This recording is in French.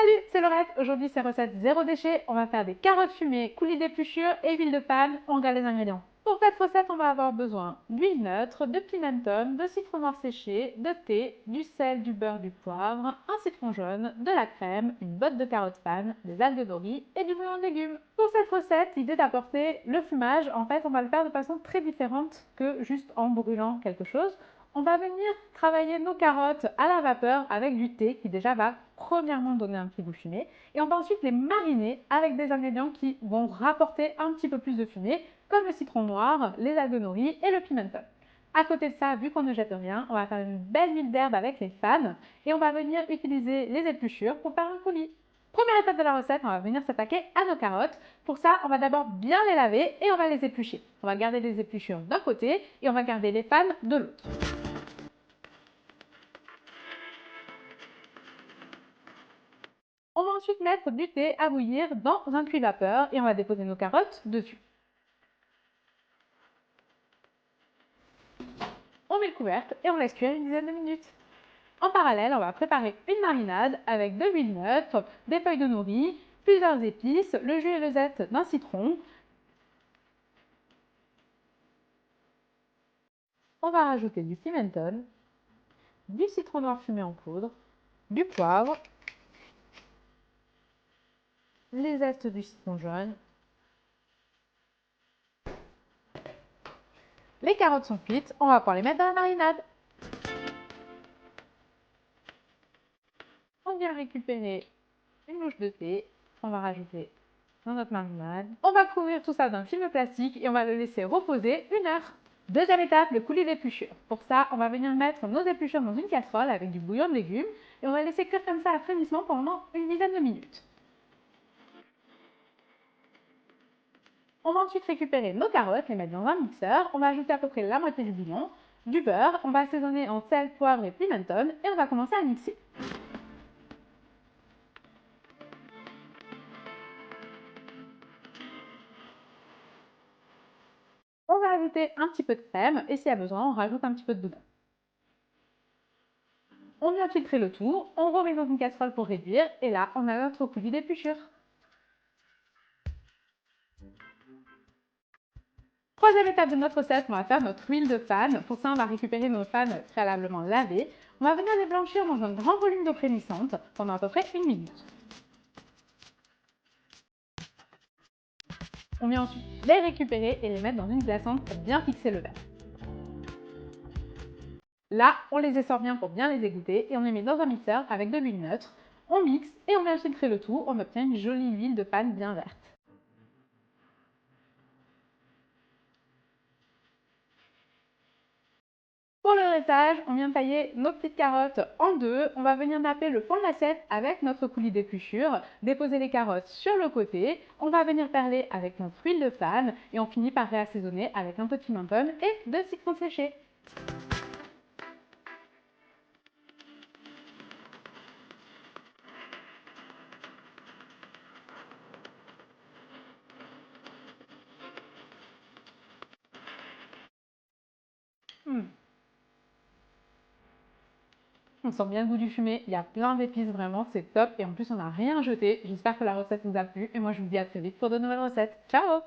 Salut, c'est Laurette. Aujourd'hui, c'est recette zéro déchet. On va faire des carottes fumées, coulis d'épluchure et huile de palme. On regarde les ingrédients. Pour cette recette, on va avoir besoin d'huile neutre, de pimentone, de citron noir séché, de thé, du sel, du beurre, du poivre, un citron jaune, de la crème, une botte de carottes pannes, des algues nori et du bouillon de légumes. Pour cette recette, l'idée d'apporter le fumage, en fait, on va le faire de façon très différente que juste en brûlant quelque chose. On va venir travailler nos carottes à la vapeur avec du thé qui déjà va premièrement donner un petit goût fumé et on va ensuite les mariner avec des ingrédients qui vont rapporter un petit peu plus de fumée comme le citron noir, les algues nori et le pimentone. À côté de ça, vu qu'on ne jette rien, on va faire une belle huile d'herbe avec les fans et on va venir utiliser les épluchures pour faire un coulis. Première étape de la recette, on va venir s'attaquer à nos carottes. Pour ça, on va d'abord bien les laver et on va les éplucher. On va garder les épluchures d'un côté et on va garder les fans de l'autre. On va ensuite mettre du thé à bouillir dans un cuit vapeur et on va déposer nos carottes dessus. On met le couvercle et on laisse cuire une dizaine de minutes. En parallèle, on va préparer une marinade avec de l'huile neutre, des feuilles de nori, plusieurs épices, le jus et le zeste d'un citron. On va rajouter du pimentone, du citron noir fumé en poudre, du poivre, les zestes du citron jaune. Les carottes sont cuites, on va pouvoir les mettre dans la marinade. On vient récupérer une louche de thé qu'on va rajouter dans notre marinade. On va couvrir tout ça d'un film plastique et on va le laisser reposer 1 heure. Deuxième étape, le coulis d'épluchures. Pour ça, on va venir mettre nos épluchures dans une casserole avec du bouillon de légumes et on va laisser cuire comme ça à frémissement pendant une dizaine de minutes. On va ensuite récupérer nos carottes, les mettre dans un mixeur. On va ajouter à peu près la moitié du bouillon, du beurre. On va assaisonner en sel, poivre et pimentone et on va commencer à mixer. On va ajouter un petit peu de crème et s'il y a besoin, on rajoute un petit peu de boudin. On vient filtrer le tout, on remet dans une casserole pour réduire et là, on a notre coulis d'épluchures. Troisième étape de notre recette, on va faire notre huile de panne. Pour ça, on va récupérer nos pannes préalablement lavées. On va venir les blanchir dans un grand volume d'eau frémissante pendant à peu près 1 minute. On vient ensuite les récupérer et les mettre dans une glaçante pour bien fixer le verre. Là, on les essore bien pour bien les égoutter et on les met dans un mixeur avec de l'huile neutre. On mixe et on vient filtrer le tout. On obtient une jolie huile de panne bien verte. Pour le dressage, on vient tailler nos petites carottes en deux. On va venir napper le fond de l'assiette avec notre coulis d'épluchure, déposer les carottes sur le côté. On va venir perler avec notre huile de panne et on finit par réassaisonner avec un peu de pimentone et de citron séché. On sent bien le goût du fumé, il y a plein d'épices vraiment, c'est top et en plus on n'a rien jeté. J'espère que la recette vous a plu et moi je vous dis à très vite pour de nouvelles recettes. Ciao!